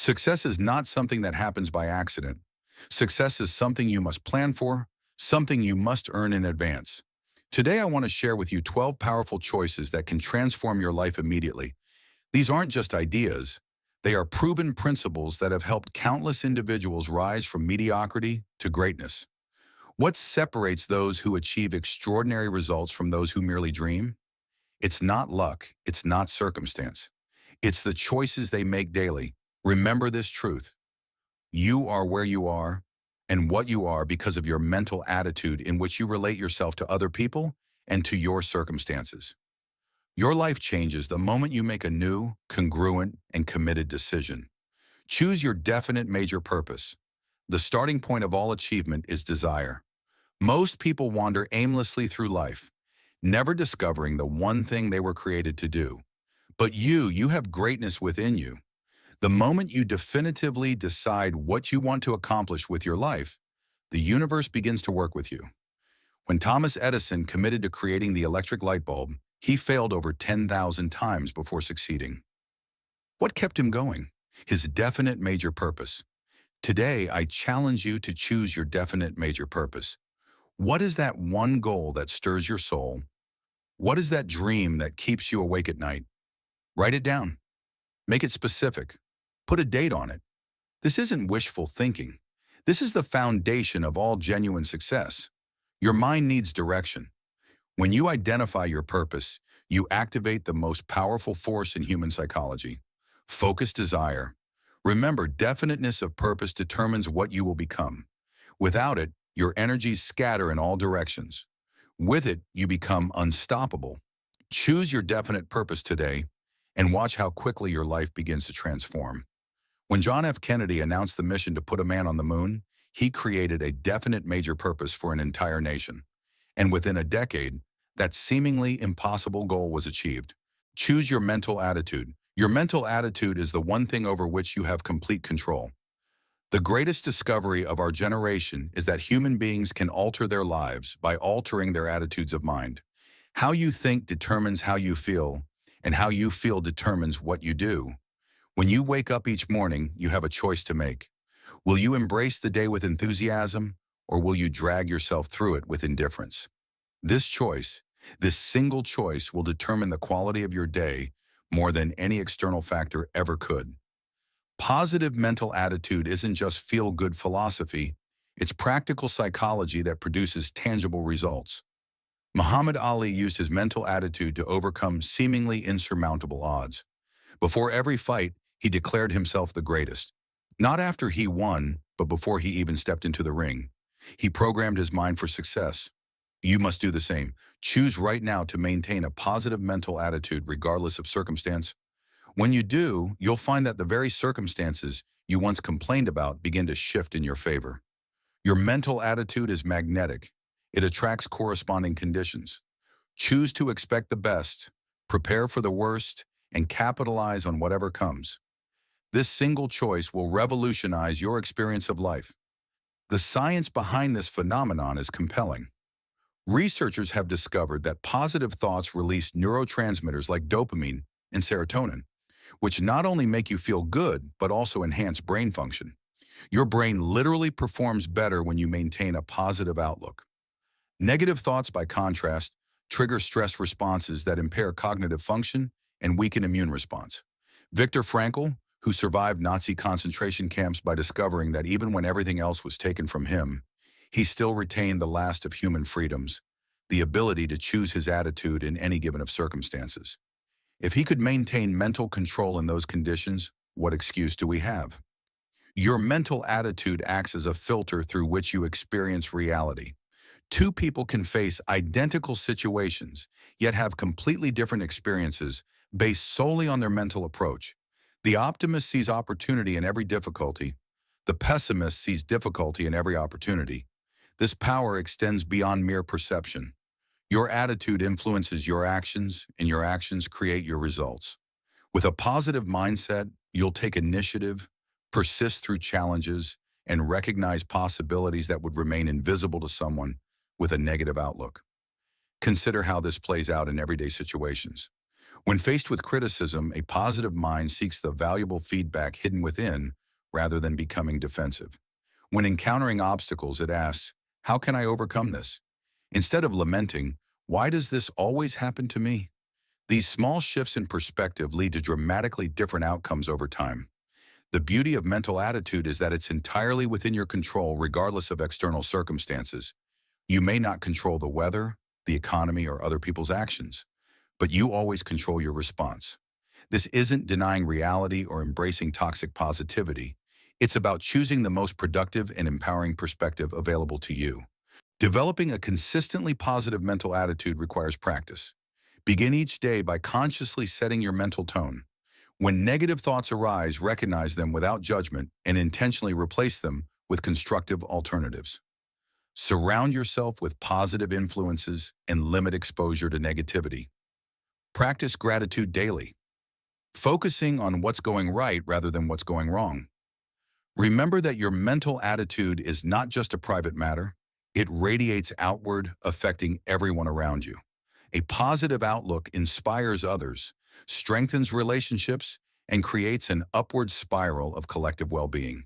Success is not something that happens by accident. Success is something you must plan for, something you must earn in advance. Today, I want to share with you 12 powerful choices that can transform your life immediately. These aren't just ideas. They are proven principles that have helped countless individuals rise from mediocrity to greatness. What separates those who achieve extraordinary results from those who merely dream? It's not luck. It's not circumstance. It's the choices they make daily. Remember this truth. You are where you are and what you are because of your mental attitude in which you relate yourself to other people and to your circumstances. Your life changes the moment you make a new, congruent, and committed decision. Choose your definite major purpose. The starting point of all achievement is desire. Most people wander aimlessly through life, never discovering the one thing they were created to do. But you have greatness within you. The moment you definitively decide what you want to accomplish with your life, the universe begins to work with you. When Thomas Edison committed to creating the electric light bulb, he failed over 10,000 times before succeeding. What kept him going? His definite major purpose. Today, I challenge you to choose your definite major purpose. What is that one goal that stirs your soul? What is that dream that keeps you awake at night? Write it down. Make it specific. Put a date on it. This isn't wishful thinking. This is the foundation of all genuine success. Your mind needs direction. When you identify your purpose, you activate the most powerful force in human psychology: focused desire. Remember, definiteness of purpose determines what you will become. Without it, your energies scatter in all directions. With it, you become unstoppable. Choose your definite purpose today and watch how quickly your life begins to transform. When John F. Kennedy announced the mission to put a man on the moon, he created a definite major purpose for an entire nation. And within a decade, that seemingly impossible goal was achieved. Choose your mental attitude. Your mental attitude is the one thing over which you have complete control. The greatest discovery of our generation is that human beings can alter their lives by altering their attitudes of mind. How you think determines how you feel, and how you feel determines what you do. When you wake up each morning, you have a choice to make. Will you embrace the day with enthusiasm, or will you drag yourself through it with indifference? This choice, this single choice, will determine the quality of your day more than any external factor ever could. Positive mental attitude isn't just feel-good philosophy, it's practical psychology that produces tangible results. Muhammad Ali used his mental attitude to overcome seemingly insurmountable odds. Before every fight, he declared himself the greatest. Not after he won, but before he even stepped into the ring. He programmed his mind for success. You must do the same. Choose right now to maintain a positive mental attitude regardless of circumstance. When you do, you'll find that the very circumstances you once complained about begin to shift in your favor. Your mental attitude is magnetic. It attracts corresponding conditions. Choose to expect the best, prepare for the worst, and capitalize on whatever comes. This single choice will revolutionize your experience of life. The science behind this phenomenon is compelling. Researchers have discovered that positive thoughts release neurotransmitters like dopamine and serotonin, which not only make you feel good, but also enhance brain function. Your brain literally performs better when you maintain a positive outlook. Negative thoughts, by contrast, trigger stress responses that impair cognitive function and weaken immune response. Viktor Frankl, who survived Nazi concentration camps by discovering that even when everything else was taken from him, he still retained the last of human freedoms, the ability to choose his attitude in any given of circumstances. If he could maintain mental control in those conditions, what excuse do we have? Your mental attitude acts as a filter through which you experience reality. Two people can face identical situations, yet have completely different experiences based solely on their mental approach. The optimist sees opportunity in every difficulty. The pessimist sees difficulty in every opportunity. This power extends beyond mere perception. Your attitude influences your actions, and your actions create your results. With a positive mindset, you'll take initiative, persist through challenges, and recognize possibilities that would remain invisible to someone with a negative outlook. Consider how this plays out in everyday situations. When faced with criticism, a positive mind seeks the valuable feedback hidden within rather than becoming defensive. When encountering obstacles, it asks, how can I overcome this? Instead of lamenting, why does this always happen to me? These small shifts in perspective lead to dramatically different outcomes over time. The beauty of mental attitude is that it's entirely within your control regardless of external circumstances. You may not control the weather, the economy, or other people's actions, but you always control your response. This isn't denying reality or embracing toxic positivity. It's about choosing the most productive and empowering perspective available to you. Developing a consistently positive mental attitude requires practice. Begin each day by consciously setting your mental tone. When negative thoughts arise, recognize them without judgment and intentionally replace them with constructive alternatives. Surround yourself with positive influences and limit exposure to negativity. Practice gratitude daily, focusing on what's going right rather than what's going wrong. Remember that your mental attitude is not just a private matter. It radiates outward, affecting everyone around you. A positive outlook inspires others, strengthens relationships, and creates an upward spiral of collective well-being.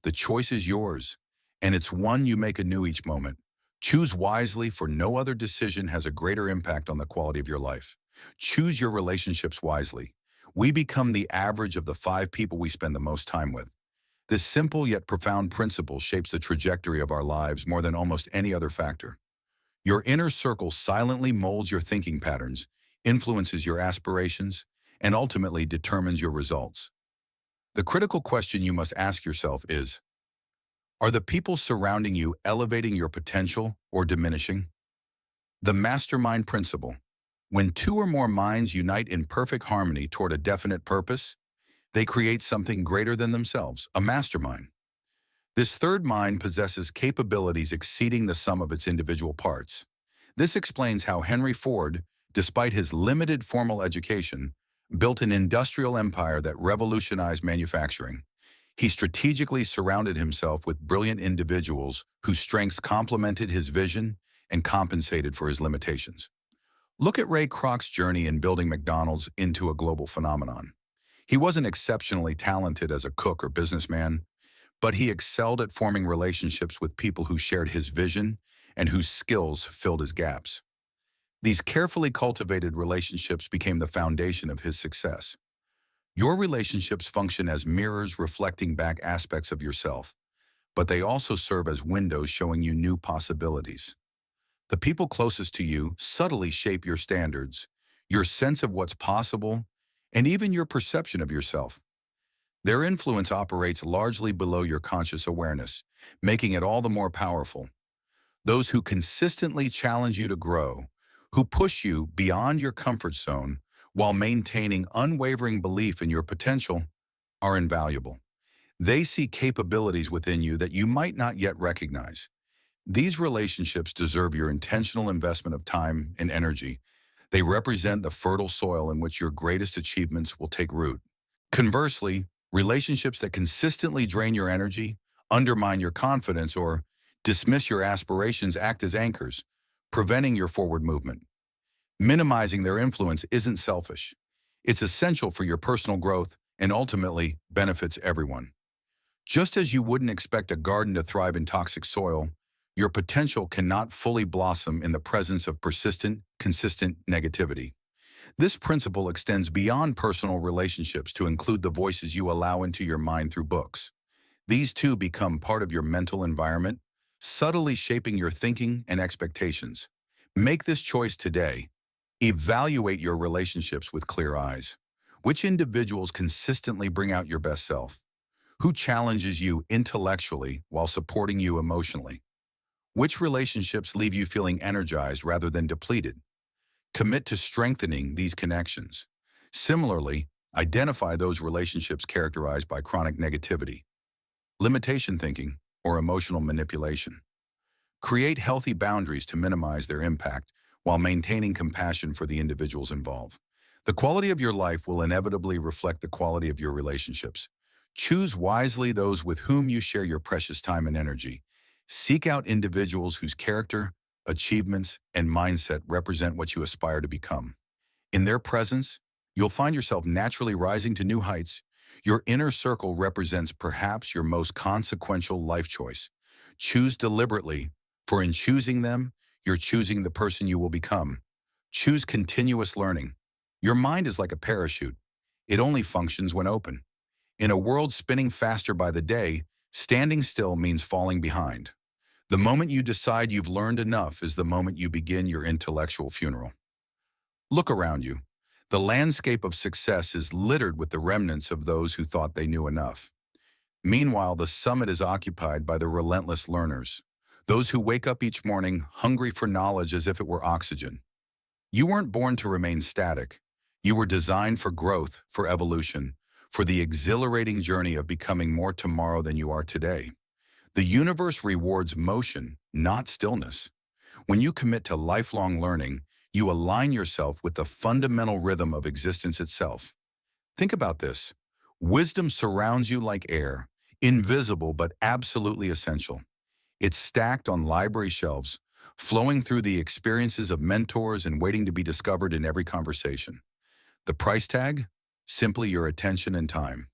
The choice is yours, and it's one you make anew each moment. Choose wisely, for no other decision has a greater impact on the quality of your life. Choose your relationships wisely. We become the average of the 5 people we spend the most time with. This simple yet profound principle shapes the trajectory of our lives more than almost any other factor. Your inner circle silently molds your thinking patterns, influences your aspirations, and ultimately determines your results. The critical question you must ask yourself is, are the people surrounding you elevating your potential or diminishing? The mastermind principle. When 2 or more minds unite in perfect harmony toward a definite purpose, they create something greater than themselves, a mastermind. This third mind possesses capabilities exceeding the sum of its individual parts. This explains how Henry Ford, despite his limited formal education, built an industrial empire that revolutionized manufacturing. He strategically surrounded himself with brilliant individuals whose strengths complemented his vision and compensated for his limitations. Look at Ray Kroc's journey in building McDonald's into a global phenomenon. He wasn't exceptionally talented as a cook or businessman, but he excelled at forming relationships with people who shared his vision and whose skills filled his gaps. These carefully cultivated relationships became the foundation of his success. Your relationships function as mirrors reflecting back aspects of yourself, but they also serve as windows showing you new possibilities. The people closest to you subtly shape your standards, your sense of what's possible, and even your perception of yourself. Their influence operates largely below your conscious awareness, making it all the more powerful. Those who consistently challenge you to grow, who push you beyond your comfort zone while maintaining unwavering belief in your potential, are invaluable. They see capabilities within you that you might not yet recognize. These relationships deserve your intentional investment of time and energy. They represent the fertile soil in which your greatest achievements will take root. Conversely, relationships that consistently drain your energy, undermine your confidence, or dismiss your aspirations act as anchors, preventing your forward movement. Minimizing their influence isn't selfish. It's essential for your personal growth and ultimately benefits everyone. Just as you wouldn't expect a garden to thrive in toxic soil, your potential cannot fully blossom in the presence of persistent, consistent negativity. This principle extends beyond personal relationships to include the voices you allow into your mind through books. These too become part of your mental environment, subtly shaping your thinking and expectations. Make this choice today. Evaluate your relationships with clear eyes. Which individuals consistently bring out your best self? Who challenges you intellectually while supporting you emotionally? Which relationships leave you feeling energized rather than depleted? Commit to strengthening these connections. Similarly, identify those relationships characterized by chronic negativity, limitation thinking, or emotional manipulation. Create healthy boundaries to minimize their impact while maintaining compassion for the individuals involved. The quality of your life will inevitably reflect the quality of your relationships. Choose wisely those with whom you share your precious time and energy. Seek out individuals whose character, achievements, and mindset represent what you aspire to become. In their presence, You'll find yourself naturally rising to new heights. Your inner circle represents perhaps your most consequential life choice. Choose deliberately, for in choosing them, you're choosing the person you will become. Choose continuous learning. Your mind is like a parachute. It only functions when open. In a world spinning faster by the day, standing still means falling behind. The moment you decide you've learned enough is the moment you begin your intellectual funeral. Look around you. The landscape of success is littered with the remnants of those who thought they knew enough. Meanwhile, the summit is occupied by the relentless learners, those who wake up each morning hungry for knowledge as if it were oxygen. You weren't born to remain static. You were designed for growth, for evolution, for the exhilarating journey of becoming more tomorrow than you are today. The universe rewards motion, not stillness. When you commit to lifelong learning, you align yourself with the fundamental rhythm of existence itself. Think about this. Wisdom surrounds you like air, invisible but absolutely essential. It's stacked on library shelves, flowing through the experiences of mentors and waiting to be discovered in every conversation. The price tag? Simply your attention and time.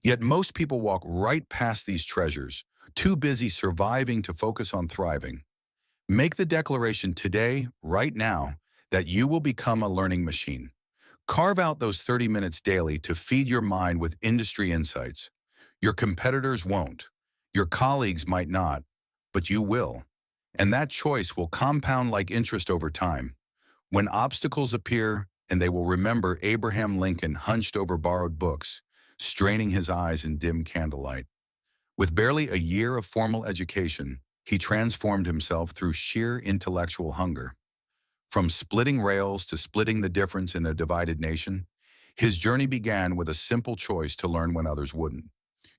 Yet most people walk right past these treasures, too busy surviving to focus on thriving. Make the declaration today, right now, that you will become a learning machine. Carve out those 30 minutes daily to feed your mind with industry insights. Your competitors won't. Your colleagues might not, but you will. And that choice will compound like interest over time. When obstacles appear, and they will remember Abraham Lincoln hunched over borrowed books, straining his eyes in dim candlelight. With barely a year of formal education, he transformed himself through sheer intellectual hunger. From splitting rails to splitting the difference in a divided nation, his journey began with a simple choice to learn when others wouldn't.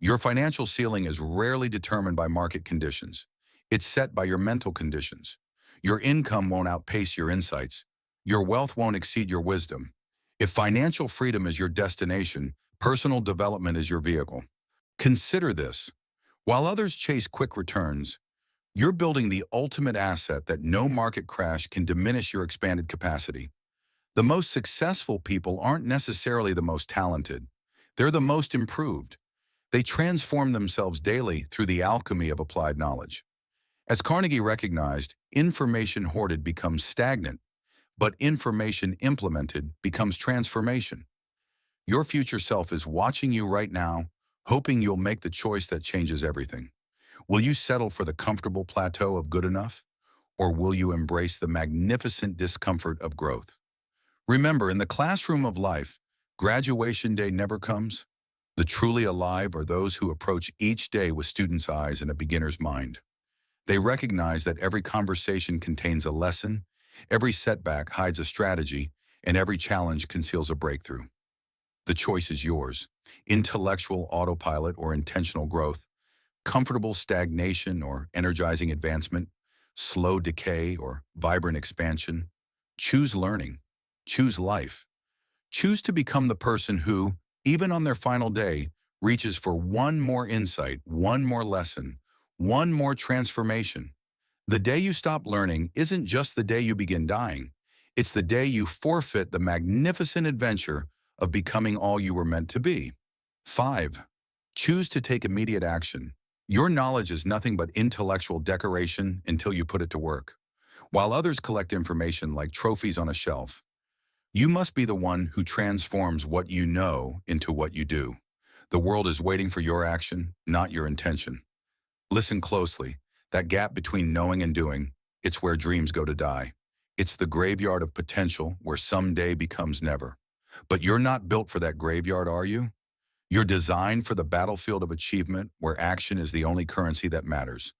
Your financial ceiling is rarely determined by market conditions. It's set by your mental conditions. Your income won't outpace your insights. Your wealth won't exceed your wisdom. If financial freedom is your destination, personal development is your vehicle. Consider this. While others chase quick returns, you're building the ultimate asset that no market crash can diminish your expanded capacity. The most successful people aren't necessarily the most talented. They're the most improved. They transform themselves daily through the alchemy of applied knowledge. As Carnegie recognized, information hoarded becomes stagnant, but information implemented becomes transformation. Your future self is watching you right now, hoping you'll make the choice that changes everything. Will you settle for the comfortable plateau of good enough, or will you embrace the magnificent discomfort of growth? Remember, in the classroom of life, graduation day never comes. The truly alive are those who approach each day with student's eyes and a beginner's mind. They recognize that every conversation contains a lesson, every setback hides a strategy, and every challenge conceals a breakthrough. The choice is yours: intellectual autopilot or intentional growth, comfortable stagnation or energizing advancement, slow decay or vibrant expansion. Choose learning. Choose life. Choose to become the person who, even on their final day, reaches for one more insight, one more lesson, one more transformation. The day you stop learning isn't just the day you begin dying. It's the day you forfeit the magnificent adventure of becoming all you were meant to be. 5. Choose to take immediate action. Your knowledge is nothing but intellectual decoration until you put it to work. While others collect information like trophies on a shelf, you must be the one who transforms what you know into what you do. The world is waiting for your action, not your intention. Listen closely. That gap between knowing and doing, it's where dreams go to die. It's the graveyard of potential where someday becomes never. But you're not built for that graveyard, are you? You're designed for the battlefield of achievement where action is the only currency that matters.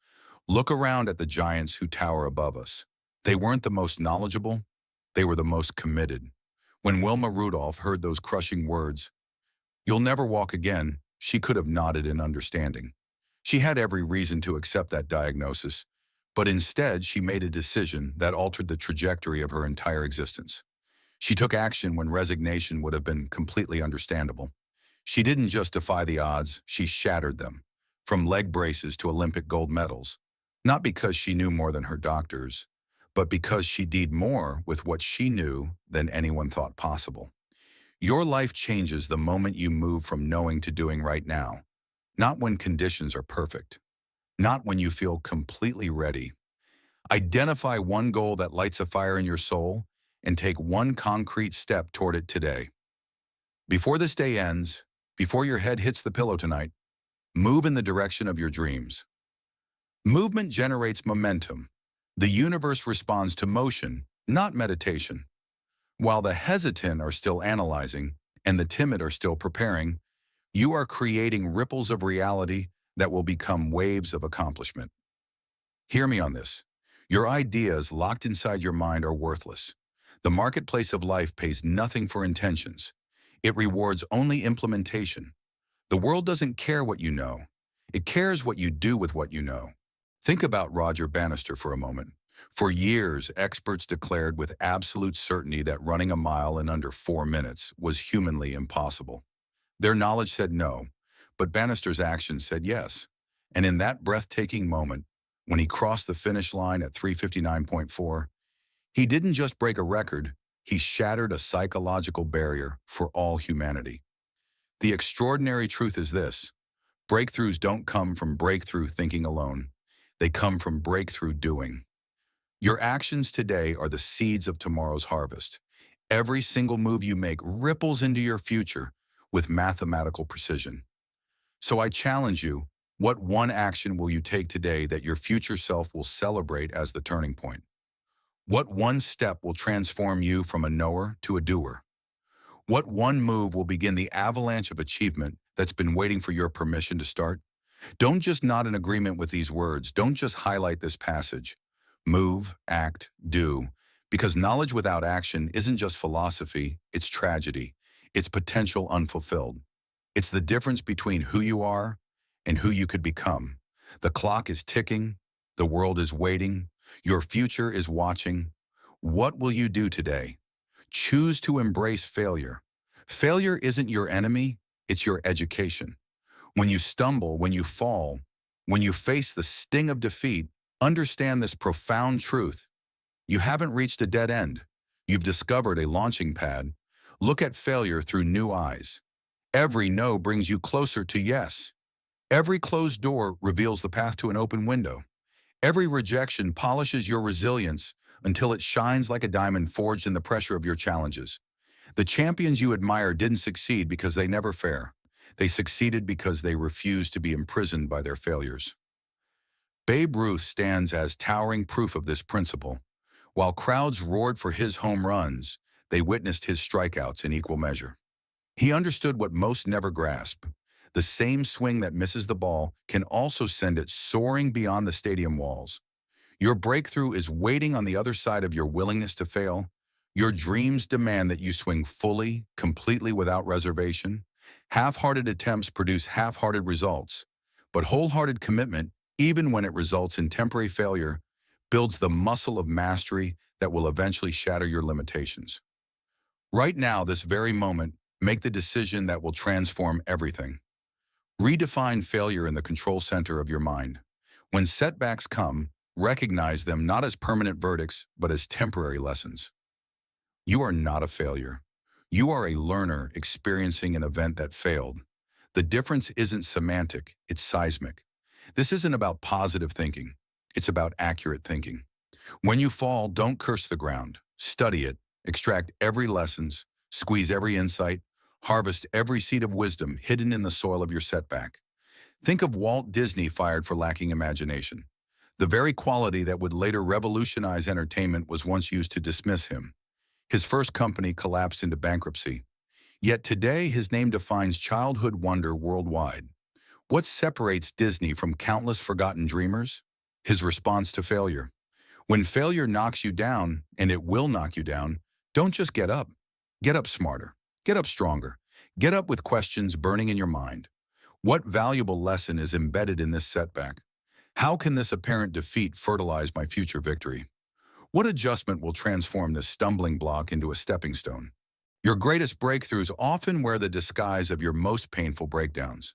Look around at the giants who tower above us. They weren't the most knowledgeable, they were the most committed. When Wilma Rudolph heard those crushing words, "You'll never walk again," she could have nodded in understanding. She had every reason to accept that diagnosis, but instead she made a decision that altered the trajectory of her entire existence. She took action when resignation would have been completely understandable. She didn't just defy the odds, she shattered them, from leg braces to Olympic gold medals, not because she knew more than her doctors, but because she did more with what she knew than anyone thought possible. Your life changes the moment you move from knowing to doing right now, not when conditions are perfect, not when you feel completely ready. Identify one goal that lights a fire in your soul and take one concrete step toward it today. Before this day ends, before your head hits the pillow tonight, move in the direction of your dreams. Movement generates momentum. The universe responds to motion, not meditation. While the hesitant are still analyzing and the timid are still preparing, you are creating ripples of reality that will become waves of accomplishment. Hear me on this. Your ideas locked inside your mind are worthless. The marketplace of life pays nothing for intentions. It rewards only implementation. The world doesn't care what you know. It cares what you do with what you know. Think about Roger Bannister for a moment. For years, experts declared with absolute certainty that running a mile in under 4 minutes was humanly impossible. Their knowledge said no, but Bannister's actions said yes. And in that breathtaking moment, when he crossed the finish line at 3:59.4, he didn't just break a record, he shattered a psychological barrier for all humanity. The extraordinary truth is this: breakthroughs don't come from breakthrough thinking alone. They come from breakthrough doing. Your actions today are the seeds of tomorrow's harvest. Every single move you make ripples into your future with mathematical precision. So I challenge you, what one action will you take today that your future self will celebrate as the turning point? What one step will transform you from a knower to a doer? What one move will begin the avalanche of achievement that's been waiting for your permission to start? Don't just nod in agreement with these words. Don't just highlight this passage. Move, act, do. Because knowledge without action isn't just philosophy, it's tragedy. It's potential unfulfilled. It's the difference between who you are and who you could become. The clock is ticking. The world is waiting. Your future is watching. What will you do today? Choose to embrace failure. Failure isn't your enemy, it's your education. When you stumble, when you fall, when you face the sting of defeat, understand this profound truth. You haven't reached a dead end. You've discovered a launching pad. Look at failure through new eyes. Every no brings you closer to yes. Every closed door reveals the path to an open window. Every rejection polishes your resilience until it shines like a diamond forged in the pressure of your challenges. The champions you admire didn't succeed because they never fail. They succeeded because they refused to be imprisoned by their failures. Babe Ruth stands as towering proof of this principle. While crowds roared for his home runs, they witnessed his strikeouts in equal measure. He understood what most never grasp. The same swing that misses the ball can also send it soaring beyond the stadium walls. Your breakthrough is waiting on the other side of your willingness to fail. Your dreams demand that you swing fully, completely without reservation. Half-hearted attempts produce half-hearted results, but wholehearted commitment, even when it results in temporary failure, builds the muscle of mastery that will eventually shatter your limitations. Right now, this very moment, make the decision that will transform everything. Redefine failure in the control center of your mind. When setbacks come, recognize them not as permanent verdicts, but as temporary lessons. You are not a failure. You are a learner experiencing an event that failed. The difference isn't semantic, it's seismic. This isn't about positive thinking. It's about accurate thinking. When you fall, don't curse the ground. Study it, extract every lessons, squeeze every insight, harvest every seed of wisdom hidden in the soil of your setback. Think of Walt Disney fired for lacking imagination. The very quality that would later revolutionize entertainment was once used to dismiss him. His first company collapsed into bankruptcy. Yet today, his name defines childhood wonder worldwide. What separates Disney from countless forgotten dreamers? His response to failure. When failure knocks you down, and it will knock you down, don't just get up. Get up smarter. Get up stronger. Get up with questions burning in your mind. What valuable lesson is embedded in this setback? How can this apparent defeat fertilize my future victory? What adjustment will transform this stumbling block into a stepping stone? Your greatest breakthroughs often wear the disguise of your most painful breakdowns.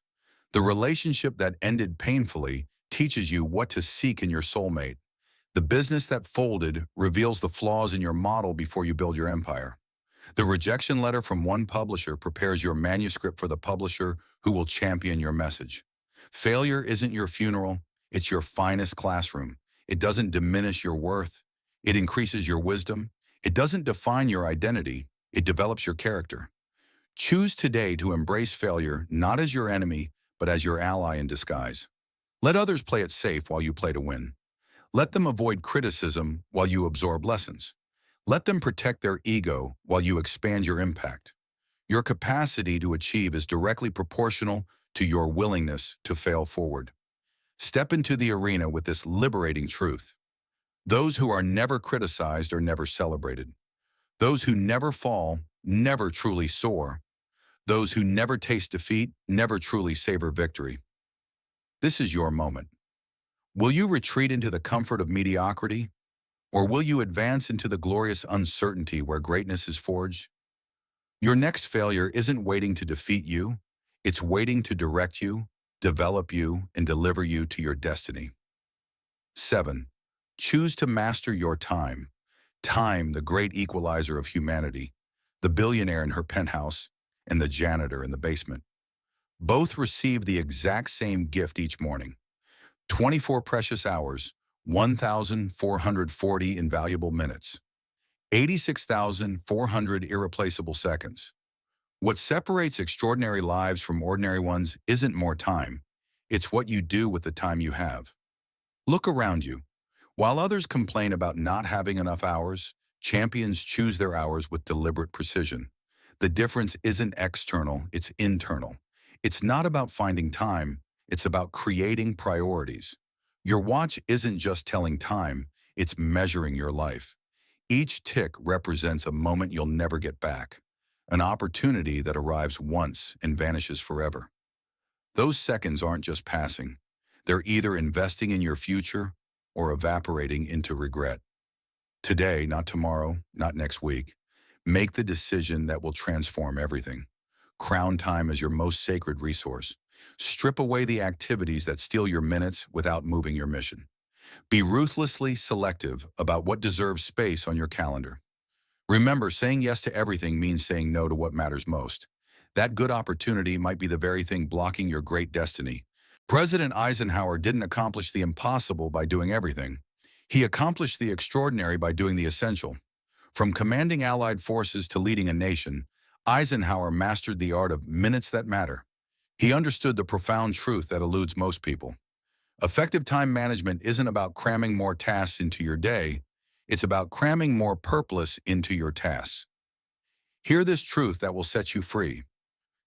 The relationship that ended painfully teaches you what to seek in your soulmate. The business that folded reveals the flaws in your model before you build your empire. The rejection letter from one publisher prepares your manuscript for the publisher who will champion your message. Failure isn't your funeral, it's your finest classroom. It doesn't diminish your worth, it increases your wisdom. It doesn't define your identity, it develops your character. Choose today to embrace failure not as your enemy, but as your ally in disguise. Let others play it safe while you play to win. Let them avoid criticism while you absorb lessons. Let them protect their ego while you expand your impact. Your capacity to achieve is directly proportional to your willingness to fail forward. Step into the arena with this liberating truth. Those who are never criticized are never celebrated. Those who never fall never truly soar. Those who never taste defeat never truly savor victory. This is your moment. Will you retreat into the comfort of mediocrity, or will you advance into the glorious uncertainty where greatness is forged? Your next failure isn't waiting to defeat you, it's waiting to direct you, develop you, and deliver you to your destiny. 7. Choose to master your time. Time, the great equalizer of humanity, the billionaire in her penthouse, and the janitor in the basement. Both receive the exact same gift each morning. 24 precious hours, 1,440 invaluable minutes, 86,400 irreplaceable seconds. What separates extraordinary lives from ordinary ones isn't more time. It's what you do with the time you have. Look around you. While others complain about not having enough hours, champions choose their hours with deliberate precision. The difference isn't external, it's internal. It's not about finding time, it's about creating priorities. Your watch isn't just telling time, it's measuring your life. Each tick represents a moment you'll never get back, an opportunity that arrives once and vanishes forever. Those seconds aren't just passing. They're either investing in your future or evaporating into regret. Today, not tomorrow, not next week, make the decision that will transform everything. Crown time as your most sacred resource. Strip away the activities that steal your minutes without moving your mission. Be ruthlessly selective about what deserves space on your calendar. Remember, saying yes to everything means saying no to what matters most. That good opportunity might be the very thing blocking your great destiny. President Eisenhower didn't accomplish the impossible by doing everything. He accomplished the extraordinary by doing the essential. From commanding Allied forces to leading a nation, Eisenhower mastered the art of minutes that matter. He understood the profound truth that eludes most people. Effective time management isn't about cramming more tasks into your day, it's about cramming more purpose into your tasks. Hear this truth that will set you free.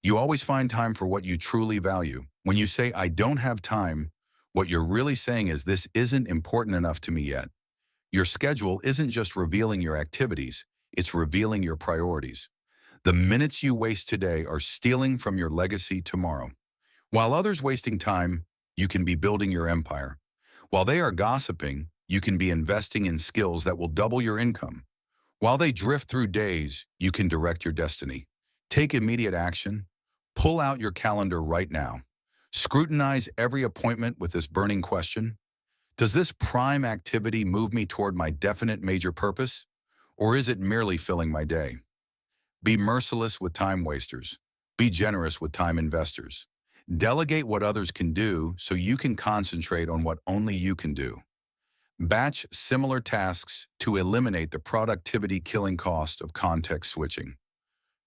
You always find time for what you truly value. When you say, "I don't have time," what you're really saying is, "This isn't important enough to me yet." Your schedule isn't just revealing your activities, it's revealing your priorities. The minutes you waste today are stealing from your legacy tomorrow. While others wasting time, you can be building your empire. While they are gossiping, you can be investing in skills that will double your income. While they drift through days, you can direct your destiny. Take immediate action. Pull out your calendar right now. Scrutinize every appointment with this burning question. Does this prime activity move me toward my definite major purpose? Or is it merely filling my day? Be merciless with time wasters. Be generous with time investors. Delegate what others can do so you can concentrate on what only you can do. Batch similar tasks to eliminate the productivity-killing cost of context switching.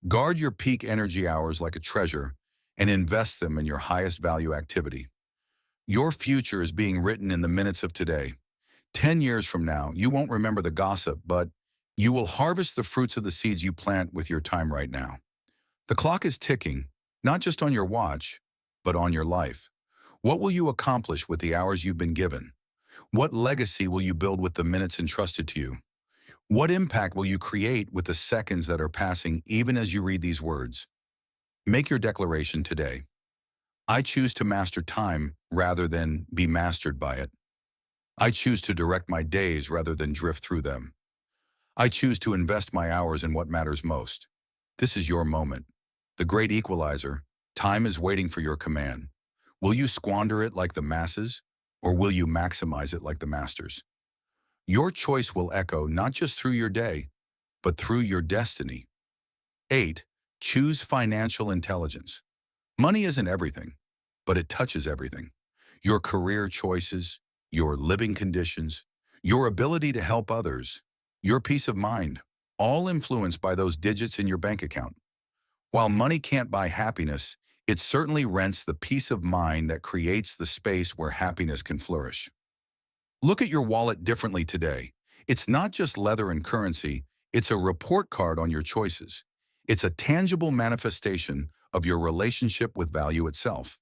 Guard your peak energy hours like a treasure and invest them in your highest value activity. Your future is being written in the minutes of today. 10 years from now, you won't remember the gossip, but you will harvest the fruits of the seeds you plant with your time right now. The clock is ticking, not just on your watch, but on your life. What will you accomplish with the hours you've been given? What legacy will you build with the minutes entrusted to you? What impact will you create with the seconds that are passing even as you read these words? Make your declaration today. I choose to master time rather than be mastered by it. I choose to direct my days rather than drift through them. I choose to invest my hours in what matters most. This is your moment. The great equalizer, time is waiting for your command. Will you squander it like the masses, or will you maximize it like the masters? Your choice will echo not just through your day, but through your destiny. 8. Choose financial intelligence. Money isn't everything, but it touches everything. Your career choices, your living conditions, your ability to help others, your peace of mind, all influenced by those digits in your bank account. While money can't buy happiness, it certainly rents the peace of mind that creates the space where happiness can flourish. Look at your wallet differently today. It's not just leather and currency, it's a report card on your choices. It's a tangible manifestation of your relationship with value itself.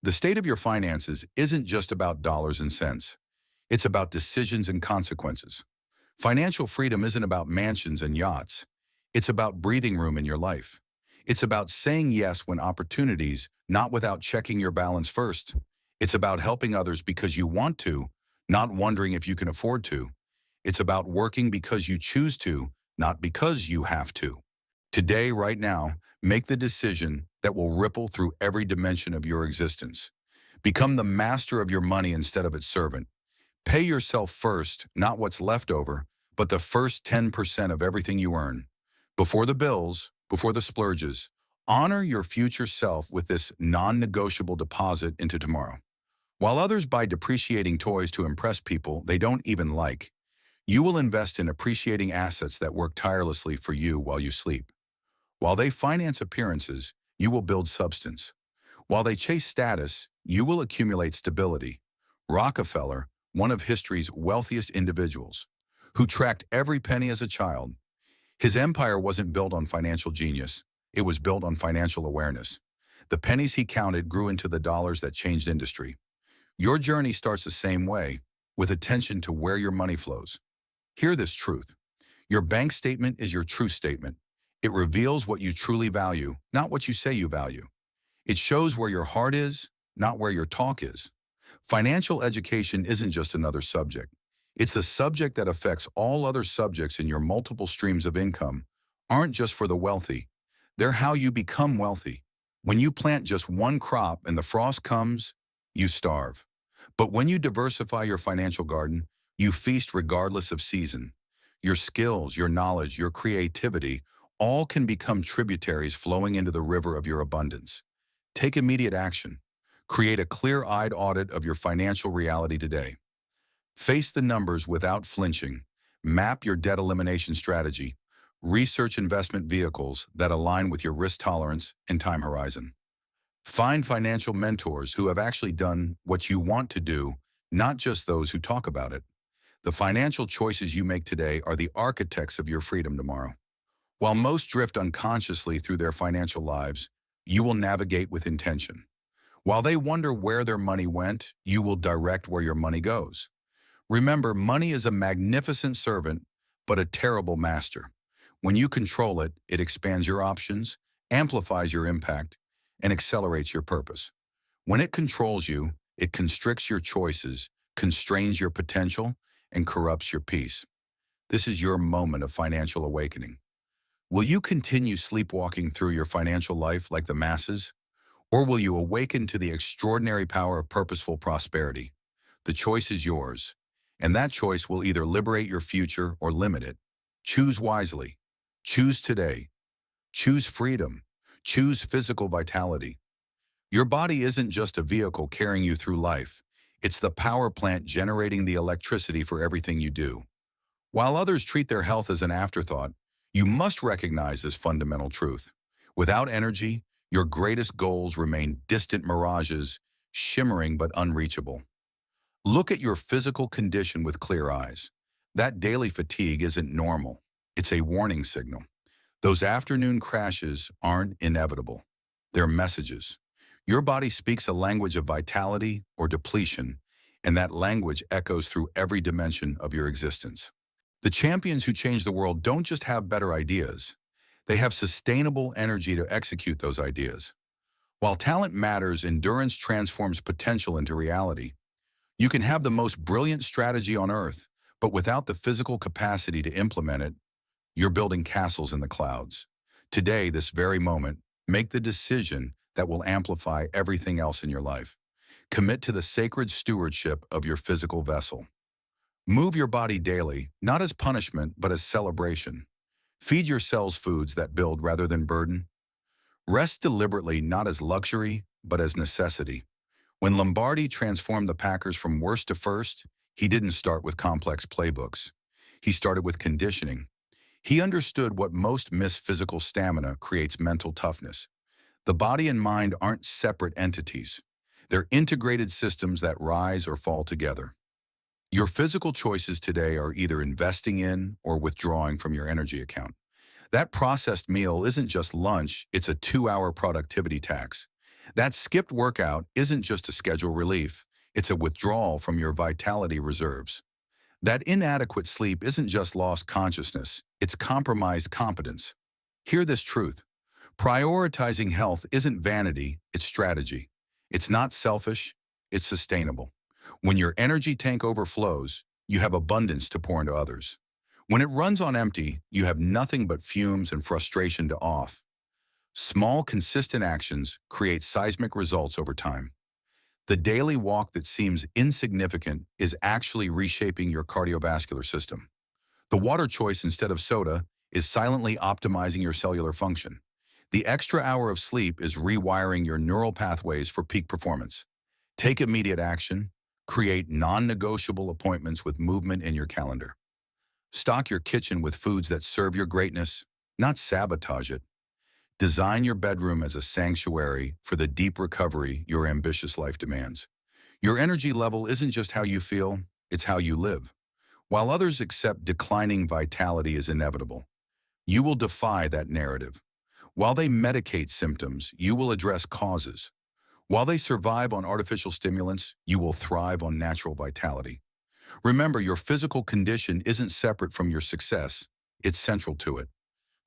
The state of your finances isn't just about dollars and cents. It's about decisions and consequences. Financial freedom isn't about mansions and yachts. It's about breathing room in your life. It's about saying yes when opportunities, not without checking your balance first. It's about helping others because you want to, not wondering if you can afford to. It's about working because you choose to, not because you have to. Today, right now, make the decision that will ripple through every dimension of your existence. Become the master of your money instead of its servant. Pay yourself first, not what's left over, but the first 10% of everything you earn. Before the bills, before the splurges, honor your future self with this non-negotiable deposit into tomorrow. While others buy depreciating toys to impress people they don't even like, you will invest in appreciating assets that work tirelessly for you while you sleep. While they finance appearances, you will build substance. While they chase status, you will accumulate stability. Rockefeller, one of history's wealthiest individuals, who tracked every penny as a child, his empire wasn't built on financial genius. It was built on financial awareness. The pennies he counted grew into the dollars that changed industry. Your journey starts the same way, with attention to where your money flows. Hear this truth. Your bank statement is your true statement. It reveals what you truly value, not what you say you value. It shows where your heart is, not where your talk is. Financial education isn't just another subject. It's the subject that affects all other subjects in your multiple streams of income, aren't just for the wealthy. They're how you become wealthy. When you plant just one crop and the frost comes, you starve. But when you diversify your financial garden, you feast regardless of season. Your skills, your knowledge, your creativity, all can become tributaries flowing into the river of your abundance. Take immediate action. Create a clear-eyed audit of your financial reality today. Face the numbers without flinching. Map your debt elimination strategy. Research investment vehicles that align with your risk tolerance and time horizon. Find financial mentors who have actually done what you want to do, not just those who talk about it. The financial choices you make today are the architects of your freedom tomorrow. While most drift unconsciously through their financial lives, you will navigate with intention. While they wonder where their money went, you will direct where your money goes. Remember, money is a magnificent servant, but a terrible master. When you control it, it expands your options, amplifies your impact, and accelerates your purpose. When it controls you, it constricts your choices, constrains your potential, and corrupts your peace. This is your moment of financial awakening. Will you continue sleepwalking through your financial life like the masses? Or will you awaken to the extraordinary power of purposeful prosperity? The choice is yours, and that choice will either liberate your future or limit it. Choose wisely. Choose today. Choose freedom. Choose physical vitality. Your body isn't just a vehicle carrying you through life. It's the power plant generating the electricity for everything you do. While others treat their health as an afterthought, you must recognize this fundamental truth. Without energy, your greatest goals remain distant mirages, shimmering but unreachable. Look at your physical condition with clear eyes. That daily fatigue isn't normal. It's a warning signal. Those afternoon crashes aren't inevitable. They're messages. Your body speaks a language of vitality or depletion, and that language echoes through every dimension of your existence. The champions who change the world don't just have better ideas. They have sustainable energy to execute those ideas. While talent matters, endurance transforms potential into reality. You can have the most brilliant strategy on earth, but without the physical capacity to implement it, you're building castles in the clouds. Today, this very moment, make the decision that will amplify everything else in your life. Commit to the sacred stewardship of your physical vessel. Move your body daily, not as punishment, but as celebration. Feed your cells foods that build rather than burden. Rest deliberately not as luxury, but as necessity. When Lombardi transformed the Packers from worst to first, he didn't start with complex playbooks. He started with conditioning. He understood what most miss: physical stamina creates mental toughness. The body and mind aren't separate entities. They're integrated systems that rise or fall together. Your physical choices today are either investing in or withdrawing from your energy account. That processed meal isn't just lunch, it's a 2-hour productivity tax. That skipped workout isn't just a schedule relief, it's a withdrawal from your vitality reserves. That inadequate sleep isn't just lost consciousness, it's compromised competence. Hear this truth. Prioritizing health isn't vanity, it's strategy. It's not selfish, it's sustainable. When your energy tank overflows, you have abundance to pour into others. When it runs on empty, you have nothing but fumes and frustration to off. Small, consistent actions create seismic results over time. The daily walk that seems insignificant is actually reshaping your cardiovascular system. The water choice instead of soda is silently optimizing your cellular function. The extra hour of sleep is rewiring your neural pathways for peak performance. Take immediate action. Create non-negotiable appointments with movement in your calendar. Stock your kitchen with foods that serve your greatness, not sabotage it. Design your bedroom as a sanctuary for the deep recovery your ambitious life demands. Your energy level isn't just how you feel, it's how you live. While others accept declining vitality is inevitable, you will defy that narrative. While they medicate symptoms, you will address causes. While they survive on artificial stimulants, you will thrive on natural vitality. Remember, your physical condition isn't separate from your success, it's central to it.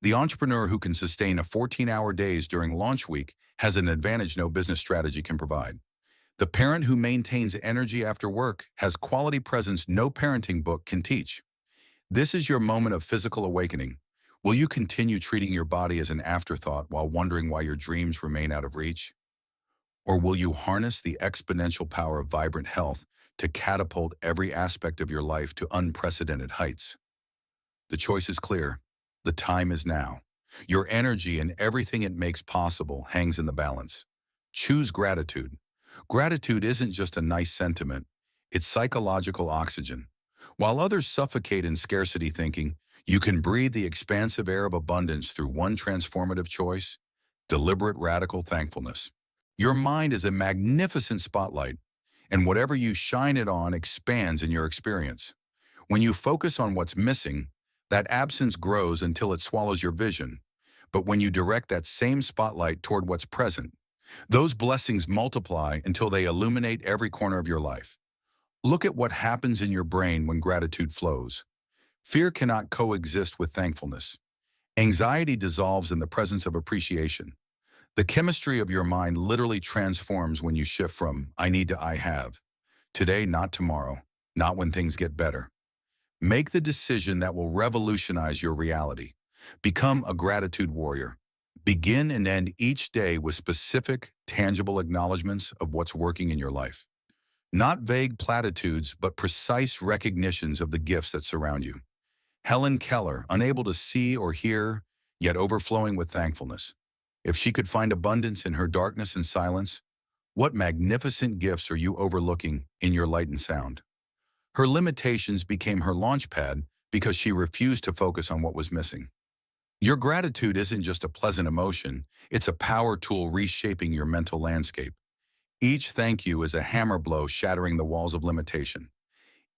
The entrepreneur who can sustain a 14-hour days during launch week has an advantage no business strategy can provide. The parent who maintains energy after work has quality presence no parenting book can teach. This is your moment of physical awakening. Will you continue treating your body as an afterthought while wondering why your dreams remain out of reach? Or will you harness the exponential power of vibrant health to catapult every aspect of your life to unprecedented heights? The choice is clear. The time is now. Your energy and everything it makes possible hangs in the balance. Choose gratitude. Gratitude isn't just a nice sentiment. It's psychological oxygen. While others suffocate in scarcity thinking, you can breathe the expansive air of abundance through one transformative choice: deliberate radical thankfulness. Your mind is a magnificent spotlight, and whatever you shine it on expands in your experience. When you focus on what's missing, that absence grows until it swallows your vision. But when you direct that same spotlight toward what's present, those blessings multiply until they illuminate every corner of your life. Look at what happens in your brain when gratitude flows. Fear cannot coexist with thankfulness. Anxiety dissolves in the presence of appreciation. The chemistry of your mind literally transforms when you shift from "I need" to "I have." Today, not tomorrow, not when things get better. Make the decision that will revolutionize your reality. Become a gratitude warrior. Begin and end each day with specific, tangible acknowledgments of what's working in your life. Not vague platitudes, but precise recognitions of the gifts that surround you. Helen Keller, unable to see or hear, yet overflowing with thankfulness. If she could find abundance in her darkness and silence, what magnificent gifts are you overlooking in your light and sound? Her limitations became her launchpad because she refused to focus on what was missing. Your gratitude isn't just a pleasant emotion, it's a power tool reshaping your mental landscape. Each thank you is a hammer blow shattering the walls of limitation.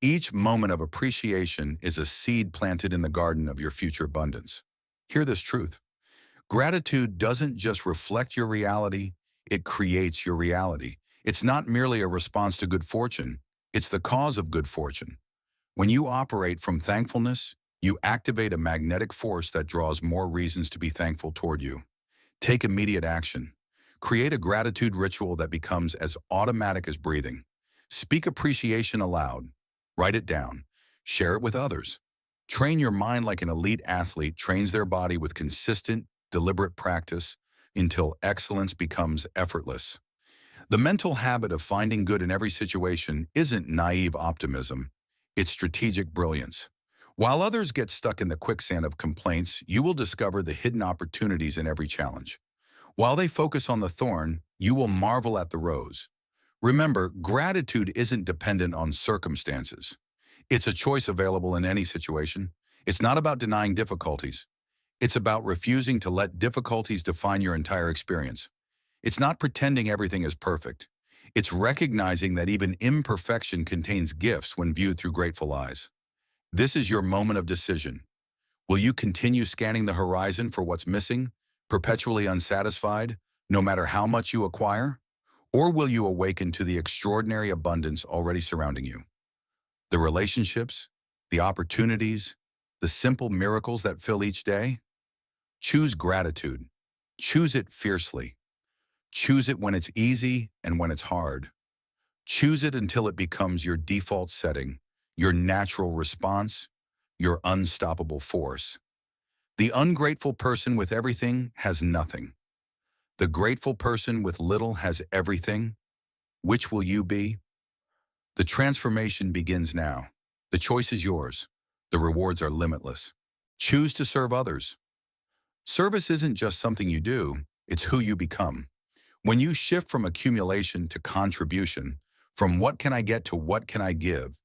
Each moment of appreciation is a seed planted in the garden of your future abundance. Hear this truth. Gratitude doesn't just reflect your reality, it creates your reality. It's not merely a response to good fortune, it's the cause of good fortune. When you operate from thankfulness, you activate a magnetic force that draws more reasons to be thankful toward you. Take immediate action. Create a gratitude ritual that becomes as automatic as breathing. Speak appreciation aloud. Write it down. Share it with others. Train your mind like an elite athlete trains their body with consistent, deliberate practice until excellence becomes effortless. The mental habit of finding good in every situation isn't naive optimism, it's strategic brilliance. While others get stuck in the quicksand of complaints, you will discover the hidden opportunities in every challenge. While they focus on the thorn, you will marvel at the rose. Remember, gratitude isn't dependent on circumstances. It's a choice available in any situation. It's not about denying difficulties. It's about refusing to let difficulties define your entire experience. It's not pretending everything is perfect. It's recognizing that even imperfection contains gifts when viewed through grateful eyes. This is your moment of decision. Will you continue scanning the horizon for what's missing, perpetually unsatisfied, no matter how much you acquire? Or will you awaken to the extraordinary abundance already surrounding you? The relationships, the opportunities, the simple miracles that fill each day? Choose gratitude. Choose it fiercely. Choose it when it's easy and when it's hard. Choose it until it becomes your default setting, your natural response, your unstoppable force. The ungrateful person with everything has nothing. The grateful person with little has everything. Which will you be? The transformation begins now. The choice is yours. The rewards are limitless. Choose to serve others. Service isn't just something you do, it's who you become. When you shift from accumulation to contribution, from what can I get to what can I give,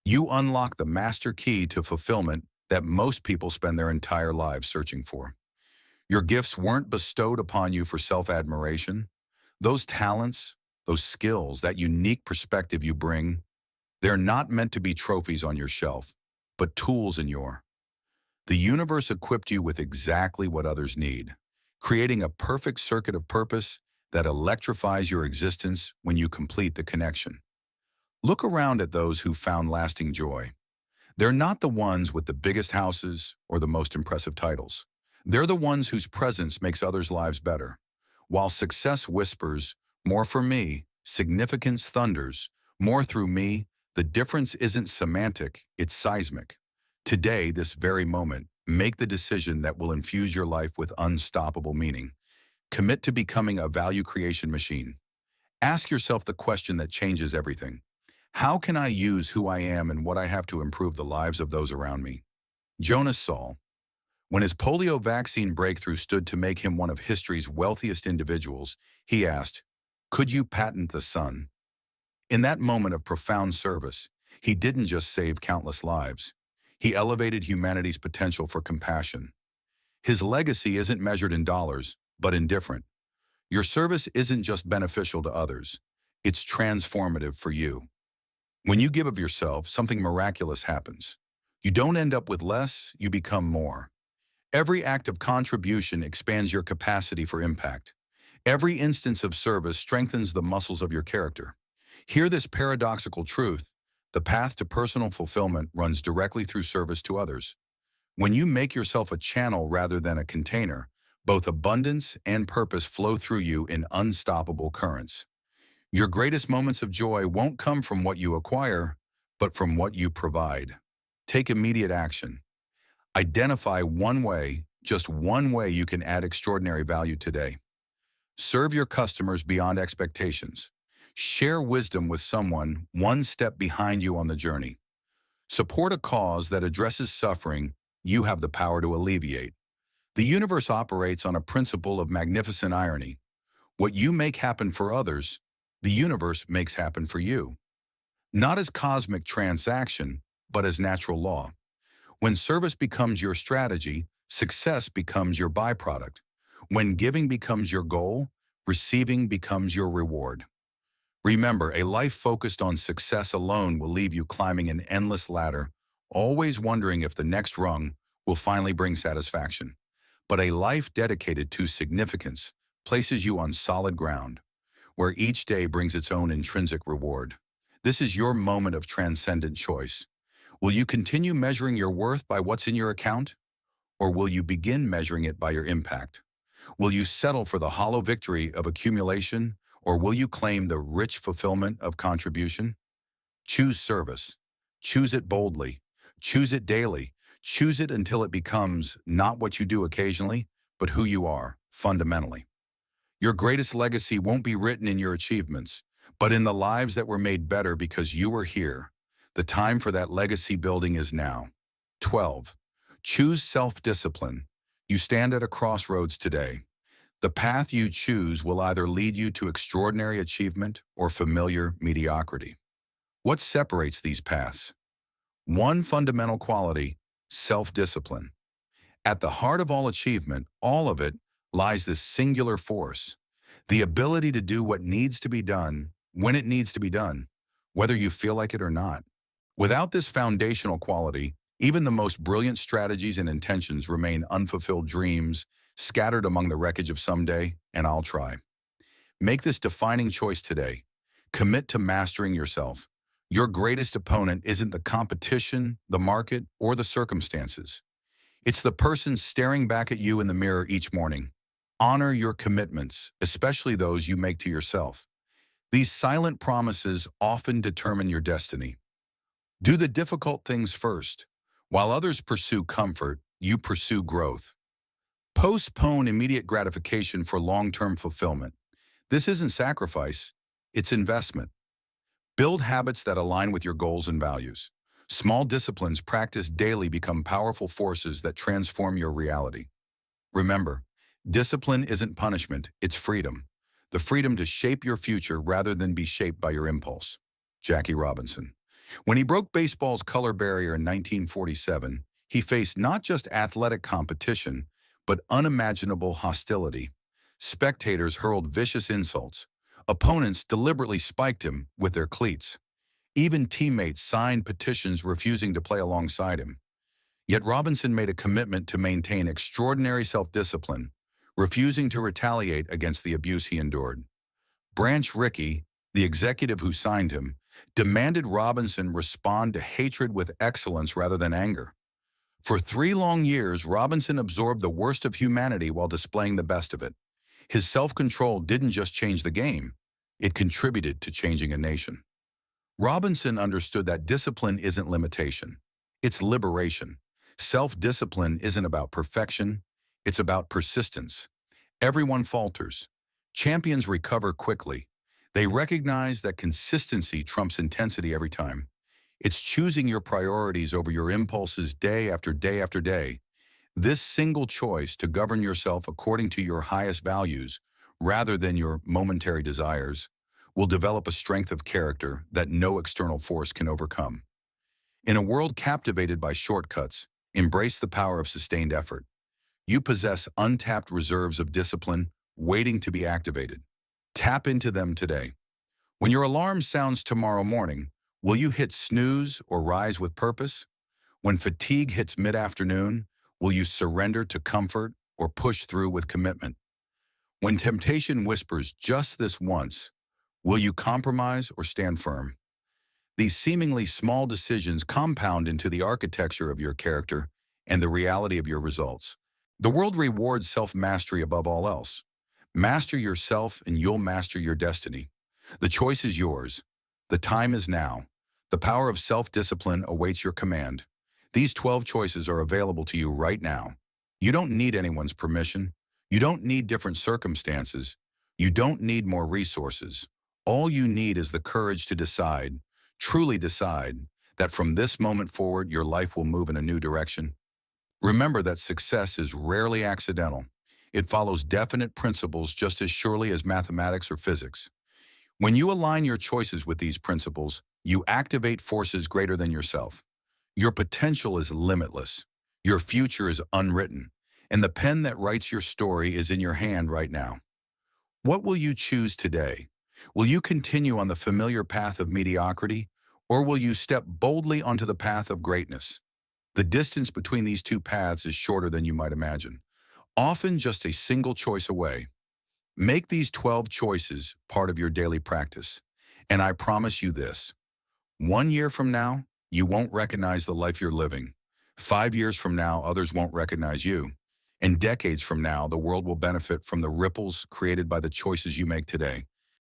you unlock the master key to fulfillment that most people spend their entire lives searching for. Your gifts weren't bestowed upon you for self-admiration. Those talents, those skills, that unique perspective you bring, they're not meant to be trophies on your shelf, but tools in your. The universe equipped you with exactly what others need, creating a perfect circuit of purpose that electrifies your existence when you complete the connection. Look around at those who found lasting joy. They're not the ones with the biggest houses or the most impressive titles. They're the ones whose presence makes others' lives better. While success whispers, more for me, significance thunders, more through me, the difference isn't semantic, it's seismic. Today, this very moment, make the decision that will infuse your life with unstoppable meaning. Commit to becoming a value creation machine. Ask yourself the question that changes everything. How can I use who I am and what I have to improve the lives of those around me? Jonas Saul. When his polio vaccine breakthrough stood to make him one of history's wealthiest individuals, he asked, "Could you patent the sun?" In that moment of profound service, he didn't just save countless lives. He elevated humanity's potential for compassion. His legacy isn't measured in dollars, but in different. Your service isn't just beneficial to others, it's transformative for you. When you give of yourself, something miraculous happens. You don't end up with less, you become more. Every act of contribution expands your capacity for impact. Every instance of service strengthens the muscles of your character. Hear this paradoxical truth: the path to personal fulfillment runs directly through service to others. When you make yourself a channel rather than a container, both abundance and purpose flow through you in unstoppable currents. Your greatest moments of joy won't come from what you acquire, but from what you provide. Take immediate action. Identify one way, just one way you can add extraordinary value today. Serve your customers beyond expectations. Share wisdom with someone one step behind you on the journey. Support a cause that addresses suffering you have the power to alleviate. The universe operates on a principle of magnificent irony. What you make happen for others, the universe makes happen for you. Not as cosmic transaction, but as natural law. When service becomes your strategy, success becomes your byproduct. When giving becomes your goal, receiving becomes your reward. Remember, a life focused on success alone will leave you climbing an endless ladder, always wondering if the next rung will finally bring satisfaction. But a life dedicated to significance places you on solid ground, where each day brings its own intrinsic reward. This is your moment of transcendent choice. Will you continue measuring your worth by what's in your account? Or will you begin measuring it by your impact? Will you settle for the hollow victory of accumulation, or will you claim the rich fulfillment of contribution? Choose service. Choose it boldly. Choose it daily. Choose it until it becomes not what you do occasionally, but who you are, fundamentally. Your greatest legacy won't be written in your achievements, but in the lives that were made better because you were here. The time for that legacy building is now. 12. Choose self-discipline. You stand at a crossroads today. The path you choose will either lead you to extraordinary achievement or familiar mediocrity. What separates these paths? One fundamental quality: self-discipline. At the heart of all achievement, all of it, lies this singular force: the ability to do what needs to be done when it needs to be done, whether you feel like it or not. Without this foundational quality, even the most brilliant strategies and intentions remain unfulfilled dreams, scattered among the wreckage of someday, and I'll try. Make this defining choice today. Commit to mastering yourself. Your greatest opponent isn't the competition, the market, or the circumstances. It's the person staring back at you in the mirror each morning. Honor your commitments, especially those you make to yourself. These silent promises often determine your destiny. Do the difficult things first. While others pursue comfort, you pursue growth. Postpone immediate gratification for long-term fulfillment. This isn't sacrifice, it's investment. Build habits that align with your goals and values. Small disciplines practiced daily become powerful forces that transform your reality. Remember, discipline isn't punishment, it's freedom. The freedom to shape your future rather than be shaped by your impulse. Jackie Robinson. When he broke baseball's color barrier in 1947, he faced not just athletic competition, but unimaginable hostility. Spectators hurled vicious insults. Opponents deliberately spiked him with their cleats. Even teammates signed petitions refusing to play alongside him. Yet Robinson made a commitment to maintain extraordinary self-discipline, refusing to retaliate against the abuse he endured. Branch Rickey, the executive who signed him, demanded Robinson respond to hatred with excellence rather than anger. For 3 long years, Robinson absorbed the worst of humanity while displaying the best of it. His self-control didn't just change the game, it contributed to changing a nation. Robinson understood that discipline isn't limitation, it's liberation. Self-discipline isn't about perfection, it's about persistence. Everyone falters. Champions recover quickly. They recognize that consistency trumps intensity every time. It's choosing your priorities over your impulses day after day after day. This single choice to govern yourself according to your highest values, rather than your momentary desires, will develop a strength of character that no external force can overcome. In a world captivated by shortcuts, embrace the power of sustained effort. You possess untapped reserves of discipline waiting to be activated. Tap into them today. When your alarm sounds tomorrow morning, will you hit snooze or rise with purpose? When fatigue hits mid-afternoon, will you surrender to comfort or push through with commitment? When temptation whispers just this once, will you compromise or stand firm? These seemingly small decisions compound into the architecture of your character and the reality of your results. The world rewards self-mastery above all else. Master yourself and you'll master your destiny. The choice is yours. The time is now. The power of self-discipline awaits your command. These 12 choices are available to you right now. You don't need anyone's permission. You don't need different circumstances. You don't need more resources. All you need is the courage to decide, truly decide, that from this moment forward your life will move in a new direction. Remember that success is rarely accidental. It follows definite principles just as surely as mathematics or physics. When you align your choices with these principles, you activate forces greater than yourself. Your potential is limitless. Your future is unwritten. And the pen that writes your story is in your hand right now. What will you choose today? Will you continue on the familiar path of mediocrity, or will you step boldly onto the path of greatness? The distance between these two paths is shorter than you might imagine, often just a single choice away. Make these 12 choices part of your daily practice. And I promise you this: 1 year from now, you won't recognize the life you're living. 5 years from now, others won't recognize you. And decades from now, the world will benefit from the ripples created by the choices you make today.